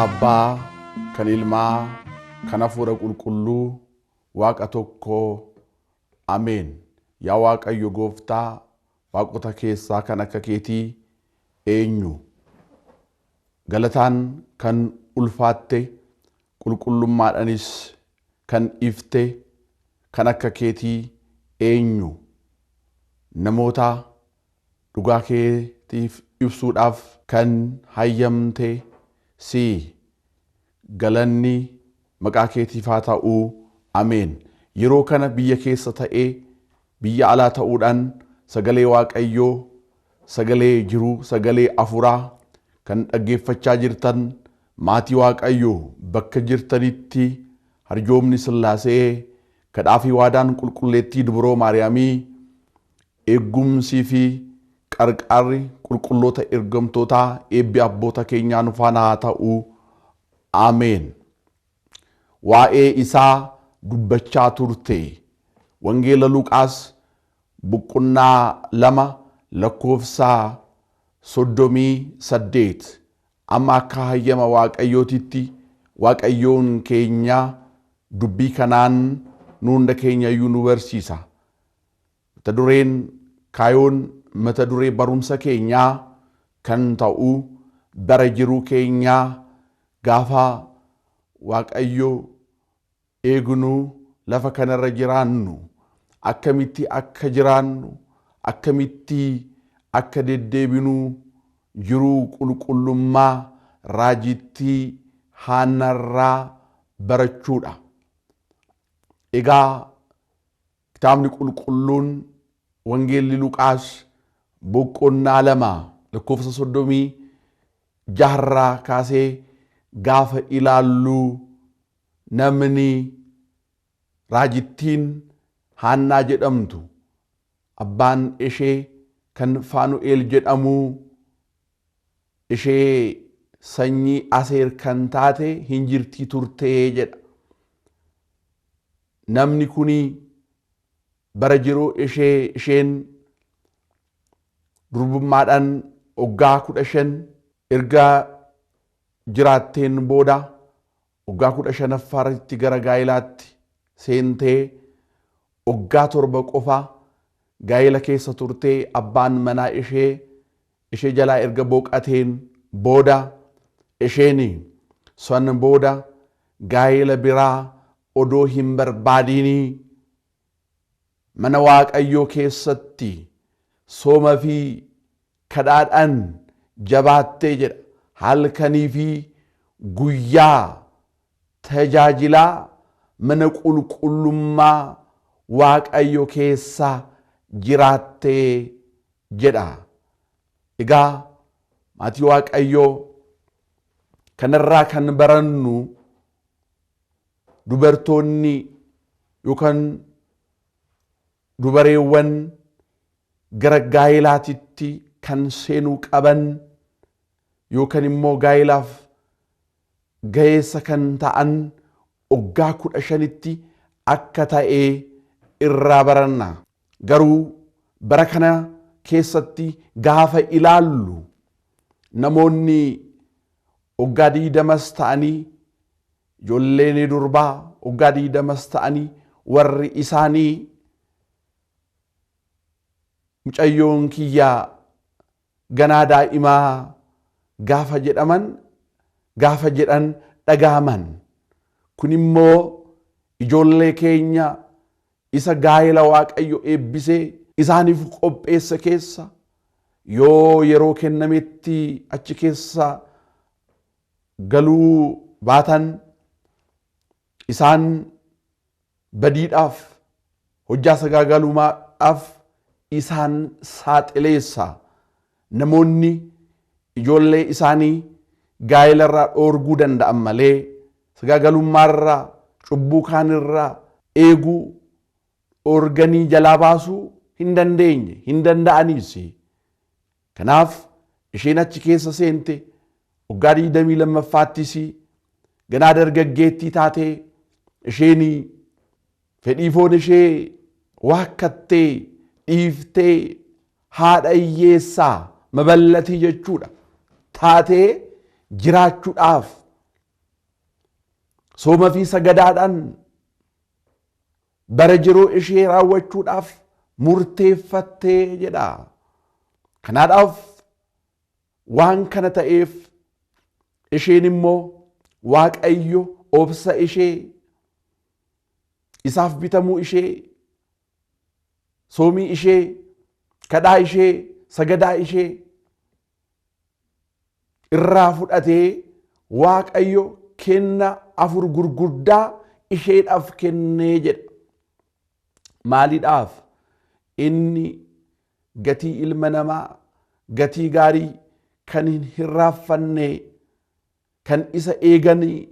Abbaa, kan Ilmaa, kan Hafuura Qulqulluu, Waaqa tokkoo, Ameen. Yaa Waaqayyo Gooftaa, waaqota keessaa kan akka keetii eenyu? Galataan kan ulfaatte, qulqullummaadhaanis kan ifte kan akka keetii eenyu? Namoota dhugaa keetiif ibsuudhaaf kan hayyamte si galanni maqaa keetiif haa ta'uu. Ameen. Yeroo kana biyya keessa ta'ee biyya alaa ta'uudhaan sagalee Waaqayyoo, sagalee jiruu, sagalee afuraa kan dhaggeeffachaa jirtan maatii Waaqayyoo bakka jirtanitti harjoomni Sillaasee, kadhaa fi waadaan qulqulleettii Dubroo Maariyaamii, eeggumsii fi qarqarri qulqulloota ergamtootaa eebbi abboota keenyaa nu faana haa ta'uu. Ameen. Waa'ee isaa dubbachaa turte wangeela Luqaas boqonnaa 2 lakkoofsa 38 amma akka hayyama Waaqayyootitti Waaqayyoon keenya dubbii kanaan nu hunda keenya iyyuu nu barsiisa. Mata dureen kaayoon mata duree barumsa keenyaa kan ta'u bara jiruu keenyaa gaafa Waaqayyo eegnu lafa kanarra jiraannu akkamitti akka jiraannu akkamitti akka deddeebinu jiruu qulqullummaa raajittii Haannarraa barachuudha. Egaa kitaabni qulqulluun wangeelli Luqaas boqonnaa 2 lakkoofsa 36 kaasee gaafa ilaallu namni raajittiin Haannaa jedhamtu abbaan ishee kan Faanu'eel jedhamu ishee sanyii Aseer kan taate hin jirtii turtee jedha. Namni kuni bara jiruu isheen durbummaadhaan waggaa 15 erga jiraatteen booda waggaa 15ffaarratti gara gaa'ilaatti seentee waggaa 7 qofa gaa'ila keessa turtee abbaan manaa ishee jalaa erga boqateen booda isheen san booda gaa'ila biraa odoo hin barbaadinii mana Waaqayyoo keessatti sooma fi kadhaadhaan jabaattee jedha. Halkanii fi guyyaa tajaajilaa mana qulqullummaa Waaqayyo keessa jiraattee jedha. Egaa maatii Waaqayyoo kanarraa kan barannu dubartoonni yookaan dubareewwan gara gaa'ilaatitti kan seenuu qaban yookaan immoo gaa'ilaaf ga'eessa kan ta'an waggaa 15tti akka ta'ee irraa baranna. Garuu bara kana keessatti gaafa ilaallu namoonni waggaa 20 ta'anii ijoolleen durbaa waggaa 20 ta'anii warri isaanii mucayyoon kiyyaa ganaa daa'imaa gaafa jedhan dhagaaman. Kun immoo ijoollee keenya isa gaa'ila Waaqayyo eebbisee isaaniif qopheessa keessa yoo yeroo kennametti achi keessa galuu baatan isaan badiidhaaf hojjaa sagaagalummaadhaaf isaan saaxileessa. Namoonni ijoollee isaanii gaa'ilarraa dhoorguu danda'an malee sagaagalummaarraa cubbuu kaanirraa eeguu dhoorganii jalaa baasuu hin danda'aniis. Kanaaf isheen achi keessa seente waggaa 22ffaattis ganaa dargaggeettii taatee isheen fedhii foon ishee waakkattee dhiiftee haadha hiyyeessaa maballatii jechuudha taatee jiraachuudhaaf sooma fi sagadaadhaan bara jiruu ishee raawwachuudhaaf murteeffattee jedha. Kanaadhaaf waan kana ta'eef isheen immoo Waaqayyo obsa ishee, isaaf bitamuu ishee, soomii ishee, kadhaa ishee, sagadaa ishee irraa fudhatee Waaqayyo kenna 4 gurguddaa isheedhaaf kennee jedha. Maaliidhaaf? Inni gatii ilma namaa, gatii gaarii kan hin hirraaffanne, kan isa eeganii,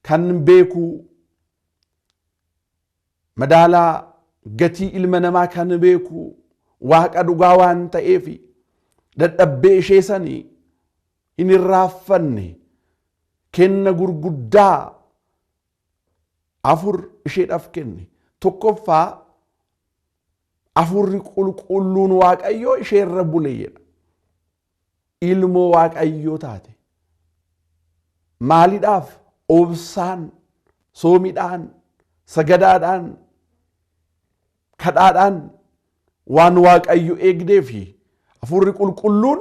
kan beeku, madaalaa gatii ilma namaa kan beeku Waaqa dhugaa waan ta'eef dadhabbee ishee sanii hin hirraaffanne kenna gurguddaa 4 isheedhaaf kenne. Tokkoffaa Hafuurri qulqulluun Waaqayyoo ishee irra bule jedha. Ilmoo Waaqayyoo taate. Maaliidhaaf? Obsaan, soomiidhaan, sagadaadhaan, kadhaadhaan waan Waaqayyo eegdee fi Hafuurri qulqulluun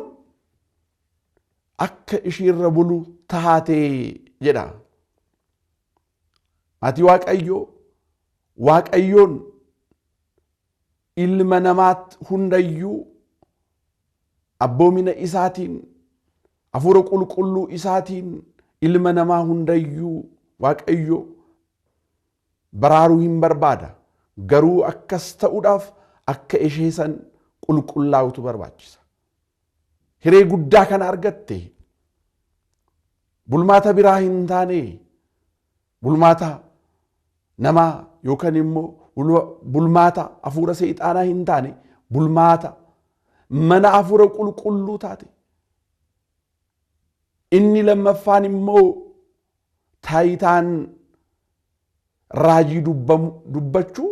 akka ishee irra bulu taatee jedha. Ati Waaqayyoon ilma namaat hundayyuu abboomina isaatiin, Hafuura qulqulluu isaatiin ilma namaa hundayyuu Waaqayyo baraaruu hin barbaada. Garuu akkas ta'uudhaaf akka ishee san qulqullaa'utu barbaachisa. Hiree guddaa kana argatte bulmaata biraa hin taane, bulmaata namaa yookaan immoo bulmaata hafuura seexaanaa hin taane, bulmaata mana hafuura qulqulluu taate. Inni lammaffaan immoo taayitaan raajii dubbachuu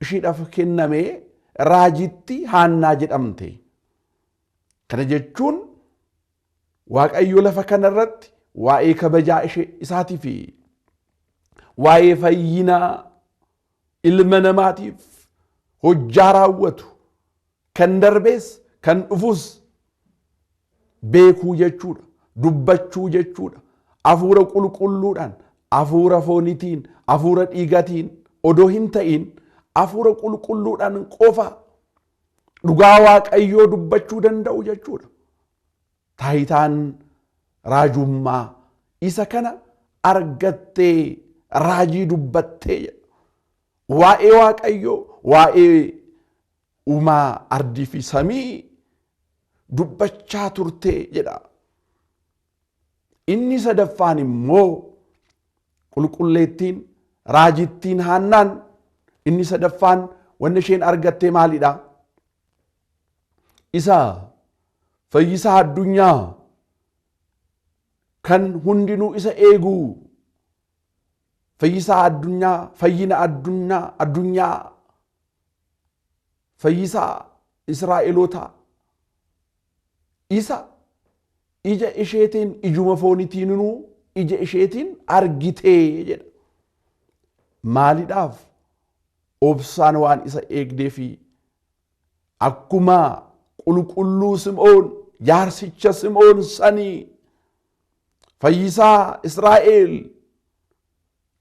isheedhaaf kennamee raajitti Haannaa jedhamte. Kana jechuun Waaqayyo lafa kanarratti waa'ee kabajaa isaatii fi waa'ee fayyinaa ilma namaatiif hojjaa raawwatu kan darbees kan dhufus beekuu jechuudha, dubbachuu jechuudha. Hafuura qulqulluudhaan, hafuura foonitiin, hafuura dhiigatiin odoo hin ta'in hafuura qulqulluudhaan qofa dhugaa Waaqayyoo dubbachuu danda'u jechuudha. Taayitaan raajummaa isa kana argattee raajii dubbattee waa'ee Waaqayyoo, waa'ee uumaa ardii fi samii dubbachaa turtee jedha. Inni sadaffaan immoo qulqulleettiin raajittiin Haannaan, inni sadaffaan wanni isheen argattee maalidha? Isa fayyisaa addunyaa kan hundinuu isa eegu, fayyisaa addunyaa, fayyina addunyaa, fayyisaa Israa'elootaa isa ija isheetiin, ijuma foonitiinuu ija isheetiin argitee jedha. Maaliidhaaf? Obsaan waan isa eegdee fi akkuma qulqulluu Sim'oon, jaarsicha Sim'oon sanii fayyisaa Israa'el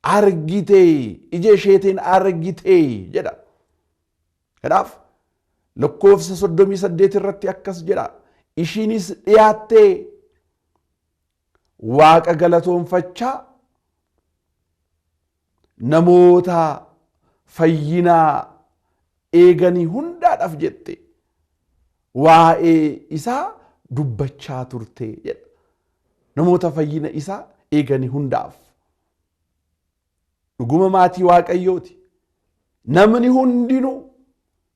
argitee, ija isheetiin argitee jedha. Kanaaf lakkoofsa 38 irratti akkas jedha. Ishiinis dhiyaattee Waaqa galatoonfachaa namoota fayyinaa eeganii hundaadhaaf jette waa'ee isaa dubbachaa turte jedha. Namoota fayyina isaa eeganii hundaaf. Dhuguma maatii Waaqayyooti. Namni hundinuu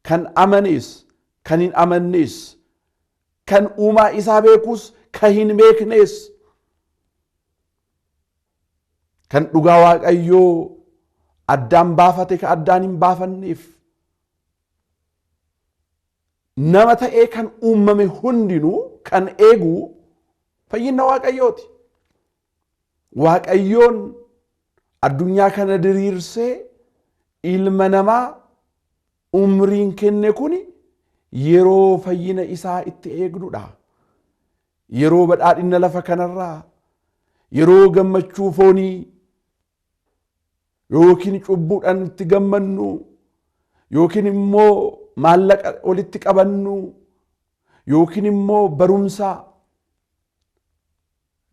kan amanees, kan hin amannees, kan uumaa isaa beekus, kan hin beeknees, kan dhugaa Waaqayyoo addaan baafate, kan addaan hin baafanneef, nama ta'ee kan uumame hundinuu kan eegu fayyina Waaqayyooti. waaqayyoon addunyaa kana diriirsee ilma namaa umriin kenne kuni yeroo fayyina isaa itti eegnudha. Yeroo badhaadhina lafa kanarraa, yeroo gammachuu foonii yookiin cubbuudhaan itti gammannu, yookiin immoo maallaqa walitti qabannu, yookiin immoo barumsa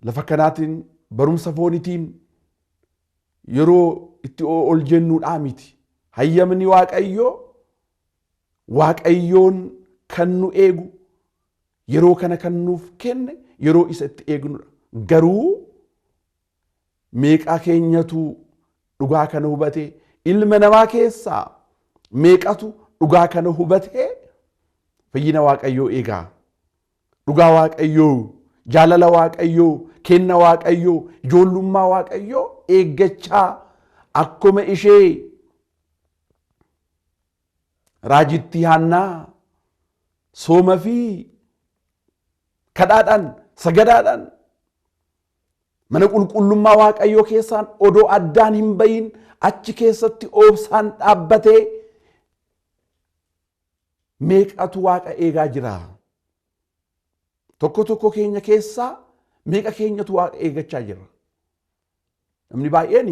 lafa kanaatiin, barumsa foonitiin yeroo itti ol jennuudhaa miti. Hayyamni waaqayyoon kan nu eegu, yeroo kana kan nuuf kenne yeroo isa itti eegnudha. Garuu meeqaa keenyatu dhugaa kana hubate? Ilma namaa keessaa meeqatu dhugaa kana hubate? Fayyina waaqayyoo eegaa, dhugaa waaqayyoo, jaalala waaqayyoo, kenna waaqayyoo, ijoollummaa waaqayyoo eeggachaa akkuma ishee raajittii Haannaa sooma fi kadhaadhaan, sagadaadhaan mana qulqullummaa waaqayyoo keessaan odoo addaan hin bayin achi keessatti obsaan dhaabbatee meeqatu waaqa eegaa jira? Tokko keenya keessaa meeqa keenyatu waaqa eeggachaa jira? Namni baay'een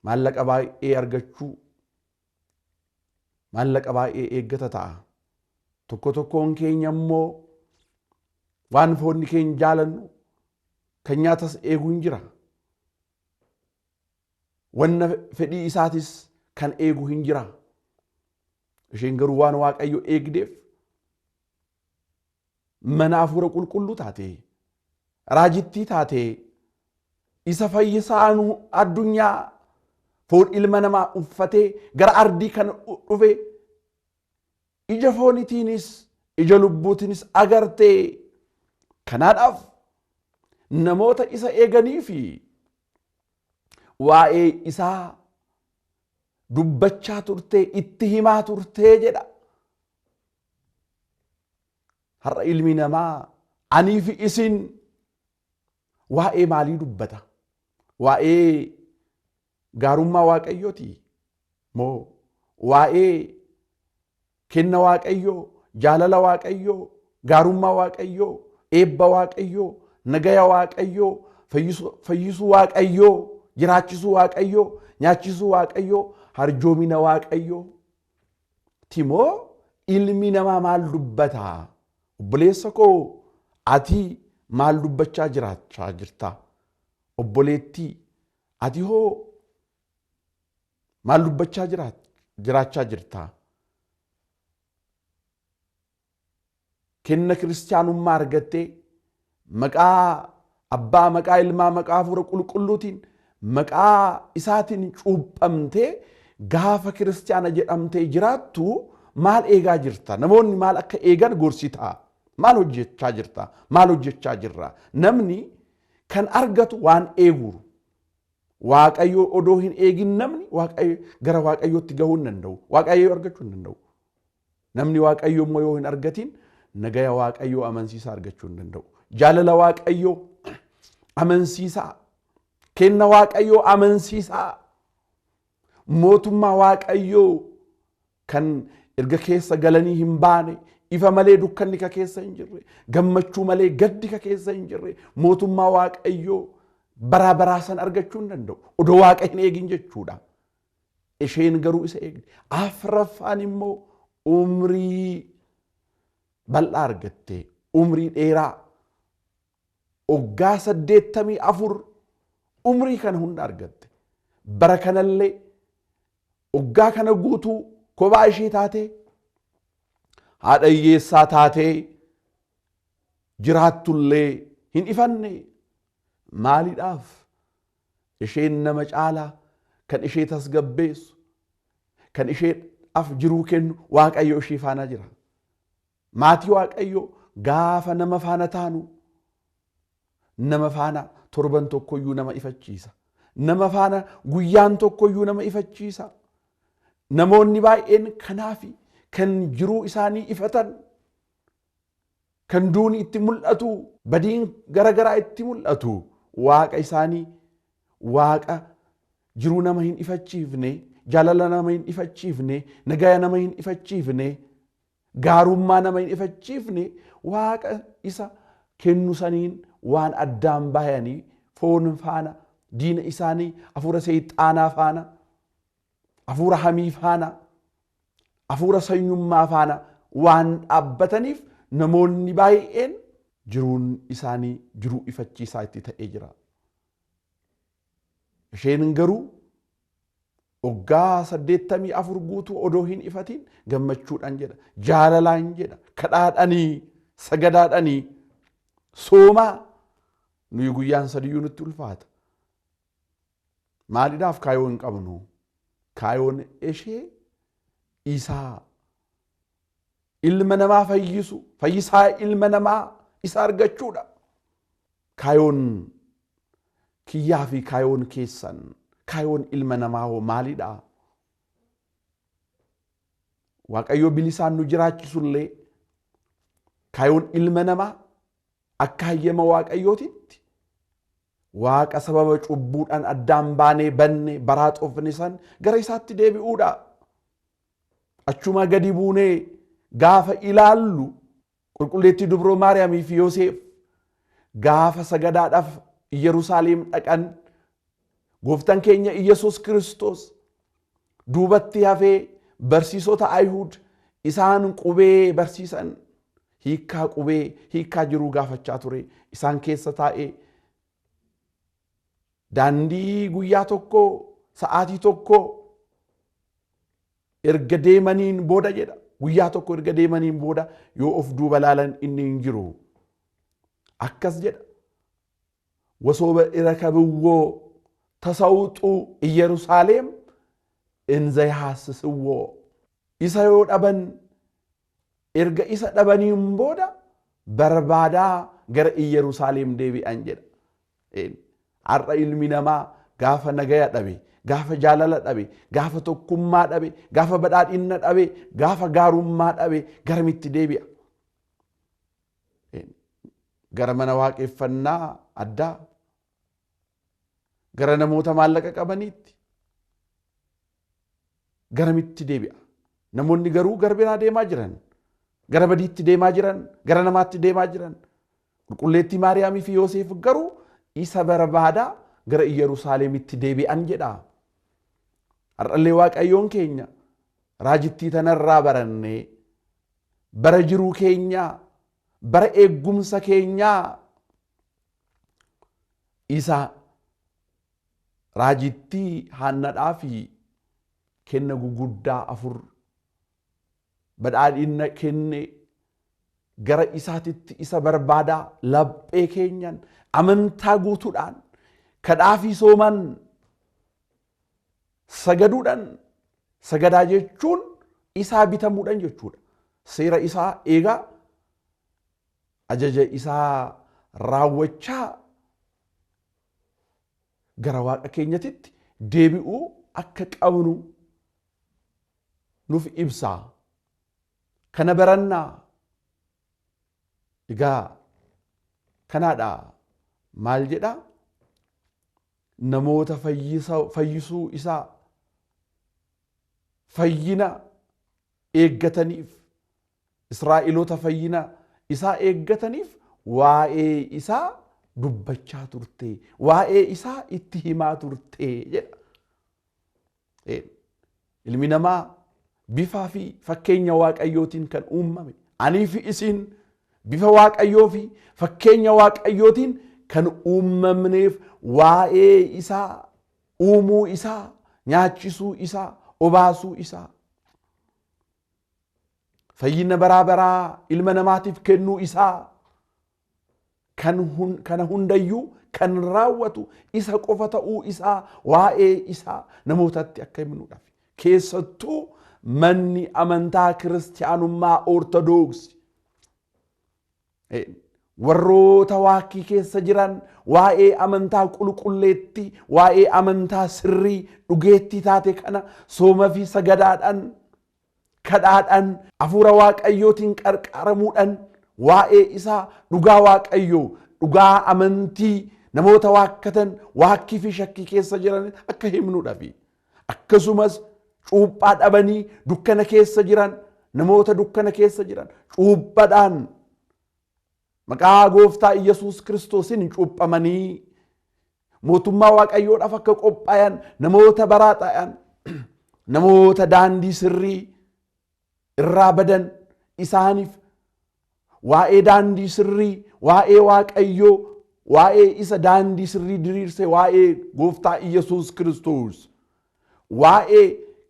maallaqa baay'ee argachuu, maallaqa baay'ee eeggata ta'a. Tokkoon keenya immoo waan foonni keenya jaalannu kan nyaatas eeguu hin jira. Wanna fedhii isaatis kan eegu hin jira. Isheen garuu waan waaqayyo eegdeef mana hafuura qulqulluu taate, raajittii taate, isa fayyisaanu addunyaa foon ilma namaa uffatee gara ardii kana dhufe ija foonitiinis ija lubbuutiinis agartee, kanaadhaaf namoota isa eeganii fi waa'ee isaa dubbachaa turtee, itti himaa turtee jedha. Har'a ilmi namaa anii fi isin waa'ee maalii dubbata? Waa'ee gaarummaa waaqayyooti moo waa'ee kenna waaqayyoo, jaalala waaqayyoo, gaarummaa waaqayyoo, eebba waaqayyoo, nagaya waaqayyoo, fayyisuu waaqayyoo, jiraachisuu waaqayyoo, nyaachisuu waaqayyoo, harjoomina waaqayyoo timoo ilmi namaa maal dubbata? Obboleessa koo ati maal dubbachaa jiraachaa jirta? Obboleettii ati hoo maal dubbachaa jiraachaa jirta? Kenna kiristaanummaa argattee maqaa abbaa, maqaa ilmaa, maqaa hafuura qulqulluutiin maqaa isaatiin cuuphamtee gaafa kiristaana jedhamtee jiraattu maal eegaa jirta? Namoonni maal akka eegan gorsitaa? Maal hojjechaa jirta? Maal hojjechaa jirra? Namni kan argatu waan eegu, waaqayyoo odoo hin eegin namni gara waaqayyootti gahuu hin danda'u, waaqayyoo argachuu hin danda'u. Namni waaqayyoo immoo yoo hin argatin nagaya waaqayyoo amansiisaa argachuu hin danda'u. Jaalala waaqayyoo amansiisaa, kenna waaqayyoo amansiisaa, mootummaa waaqayyoo kan erga keessa galanii hin baane, ifa malee dukkanni ka keessa hin jirre, gammachuu malee gaddi ka keessa hin jirre, mootummaa waaqayyoo baraa baraa san argachuu hin danda'u odoo waaqa hin eegin jechuudha. Isheen garuu isa eegde. Afraffaan immoo umrii bal'aa argatte, umrii dheeraa, waggaa 84 umrii kana hunda argatte. Bara kanallee waggaa kana guutuu kophaa ishee taatee, haadha hiyyeessaa taatee jiraattullee hin ifanne. Maaliidhaaf? Isheen nama caalaa kan ishee tasgabbeessu, kan isheedhaaf jiruu kennu waaqayyo ishee faana jira. Maatii waaqayyo gaafa nama faana taanu, nama faana torban tokkoyyuu nama ifachiisa. Nama faana guyyaan tokkoyyuu nama ifachiisa. Namoonni baay'een kanaafi kan jiruu isaanii ifatan, kan duuni itti mul'atu, badiin garagaraa itti mul'atu, waaqa isaanii waaqa jiruu nama hin ifachiifne jaalala nama hin ifachiifne nagaya nama hin ifachiifne gaarummaa nama hin ifachiifne waaqa isa kennu saniin waan addaan bahanii foon faana diina isaanii hafuura seexaanaa faana hafuura hamii faana hafuura sanyummaa faana waan dhaabbataniif namoonni baay'een jiruun isaanii jiruu ifachiisaa itti ta'ee jira. Isheen garuu waggaa 84 guutuu odoo hin ifatiin gammachuudhaan jedha, jaalalaan jedha, kadhaadhanii sagadaadhanii soomaa. Nuyi guyyaan sadiyyuu nutti ulfaata. Maaliidhaaf kaayoo hin qabnu? Kaayoon ishee isaa ilma namaa fayyisu, fayyisaa ilma namaa isa argachuudha. Kaayoon kiyyaa fi kaayoon keessan, kaayoon ilma namaa hoo maalidha? Waaqayyo bilisaan nu jiraachisullee kaayoon ilma namaa akka hayyama waaqayyootitti waaqa sababa cubbuudhaan addaan baanee banne baraa xofne san gara isaatti deebi'uudha. Achuma gadi buunee gaafa ilaallu qulqulleettii dubroo Maariyaamii fi Yoosef gaafa sagadaadhaaf Yerusaalem dhaqan gooftaan keenya Iyesuus Kiristoos duubatti hafee barsiisota Ayihud isaan qubee barsiisan hiikkaa qubee hiikkaa jiruu gaafachaa ture. Isaan keessa taa'ee daandii guyyaa tokko sa'aatii tokko erga deemaniin booda jedha. Guyyaa tokko erga deemaniin booda yoo of duuba laalan inni hin jiru. Akkas jedha. ወሶበ ኢረከብዎ ተሰውጡ ኢየሩሳሌም እንዘ ይሐስስዎ isa yoo dhaban erga isa dhabaniin booda barbaadaa gara Yerusaalem deebi'an jedha. Har'a ilmi namaa gaafa nagaya dhabe, gaafa jaalala dhabe, gaafa tokkummaa dhabe, gaafa badhaadhina dhabe, gaafa gaarummaa dhabe garamitti deebi'a? Gara mana waaqeffannaa addaa, gara namoota maallaqa qabaniitti garamitti deebi'a? Namoonni garuu gara biraa deemaa jiran, gara badiitti deemaa jiran, gara namaatti deemaa jiran. Qulqulleettii Maariyaamii fi Yoosef garuu isa barbaadaa gara Yerusaalemitti deebi'an jedha. Har'allee Waaqayyoon keenya raajittii tanarraa barannee bara jiruu keenyaa, bara eeggumsa keenyaa isa raajittii Haannadhaa fi kenna guguddaa 4 badhaadhina kenne gara isaatitti isa barbaadaa laphee keenyan amantaa guutuudhaan kadhaa fi sooman sagaduudhaan, sagadaa jechuun isaa bitamuudhaan jechuudha. Seera isaa eegaa ajaja isaa raawwachaa gara waaqa keenyatitti deebi'uu akka qabnu nuuf ibsaa. Kana barannaa. Egaa kanaadha maal jedha? Namoota fayyisuu isaa fayyina eeggataniif, Israa'eloota fayyina isaa eeggataniif waa'ee isaa dubbachaa turte, waa'ee isaa itti himaa turte jedha. Ilmi namaa bifaa fi fakkeenya waaqayyootiin kan uumame. Anii fi isin bifa waaqayyoo fi fakkeenya waaqayyootiin kan uumamneef waa'ee isaa, uumuu isaa, nyaachisuu isaa, obaasuu isaa, fayyina baraa baraa ilma namaatiif kennuu isaa kana hundayyuu kan raawwatu isa qofa ta'uu isaa, waa'ee isaa namootatti akka himnuudhaaf. Keessattuu manni amantaa kiristaanummaa ortodoksii warroota waaqii keessa jiran waa'ee amantaa qulqulleetti, waa'ee amantaa sirrii dhugeettii taate kana sooma fi sagadaadhaan, kadhaadhaan, hafuura waaqayyootiin qarqaramuudhaan waa'ee isaa dhugaa waaqayyoo, dhugaa amantii namoota waakkatan waakkii fi shakkii keessa jiran akka himnuudhaafi akkasumas cuuphaa dhabanii dukkana keessa jiran namoota dukkana keessa jiran cuuphaadhaan maqaa gooftaa Yesuus Kiristoosiin cuuphamanii mootummaa waaqayyoodhaaf akka qophaayan namoota baraaxayan namoota daandii sirrii irraa badan isaaniif waa'ee daandii sirrii waa'ee waaqayyoo waa'ee isa daandii sirrii diriirse waa'ee gooftaa Yesuus Kiristoos waa'ee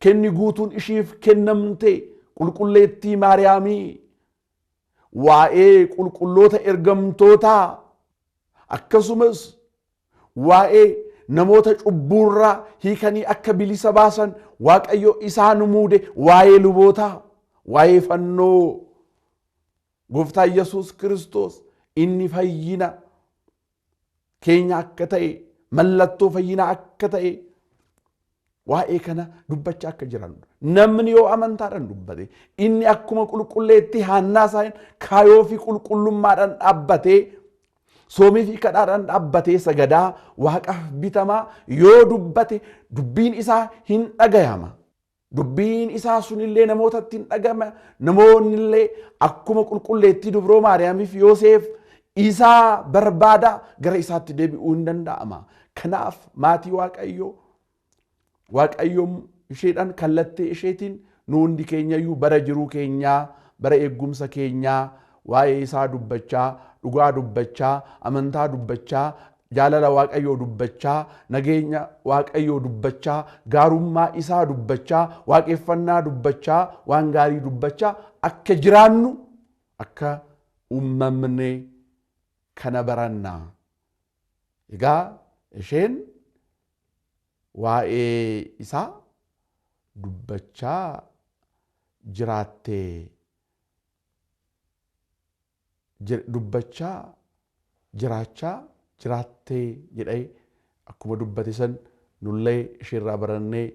kenni guutuun ishiif kennamte qulqulleettii Maariyaamii waa'ee qulqulloota ergamtootaa akkasumas waa'ee namoota cubbuurraa hiikanii akka bilisa baasan waaqayyo isaan muude waa'ee lubootaa waa'ee fannoo gooftaa Yesuus Kiristoos inni fayyina keenya akka ta'e mallattoo fayyina akka ta'e waa'ee kana dubbachaa akka jiran namni yoo amantaadhaan dubbate inni akkuma qulqulleetti Haannaa isaan kaayoo fi qulqullummaadhaan dhaabbatee soomii fi kadhaadhaan dhaabbatee sagadaa waaqaaf bitamaa yoo dubbate dubbiin isaa hin dhagayama. Dubbiin isaa sunillee namootatti hin dhagama namoonnillee akkuma qulqulleettii dubroo Maariyaamiif Yoosef isaa barbaada gara isaatti deebi'uu hin danda'ama. Kanaaf maatii waaqayyoon isheedhaan kallattee isheetiin nu hundi keenyayyuu bara jiruu keenyaa bara eeggumsa keenyaa waa'ee isaa dubbachaa dhugaa dubbachaa amantaa dubbachaa jaalala waaqayyoo dubbachaa nageenya waaqayyoo dubbachaa gaarummaa isaa dubbachaa waaqeffannaa dubbachaa waan gaarii dubbachaa akka jiraannu akka uumamne kana barannaa. Egaa isheen waa'ee isaa dubbachaa jiraattee dubbachaa jiraachaa jiraattee jedhee akkuma dubbate san nullee isheerraa barannee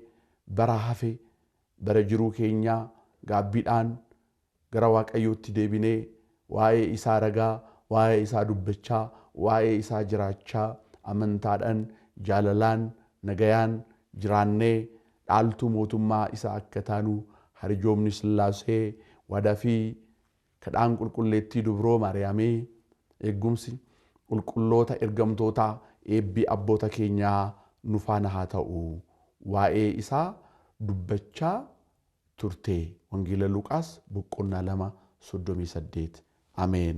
bara hafe bara jiruu keenyaa gaabbiidhaan gara waaqayyootti deebinee waa'ee isaa ragaa waa'ee isaa dubbachaa waa'ee isaa jiraachaa amantaadhaan jaalalaan nagayaan jiraannee dhaaltuu mootummaa isaa akka taanu harjoomni Sillaasee waadaa fi kadhaan qulqulleettii dubroo Maariyaamii eeggumsi qulqulloota ergamtootaa eebbii abboota keenyaa nu faana haa ta'u. Waa'ee isaa dubbachaa turte. Wangeela Luqaas 2:38. Ameen.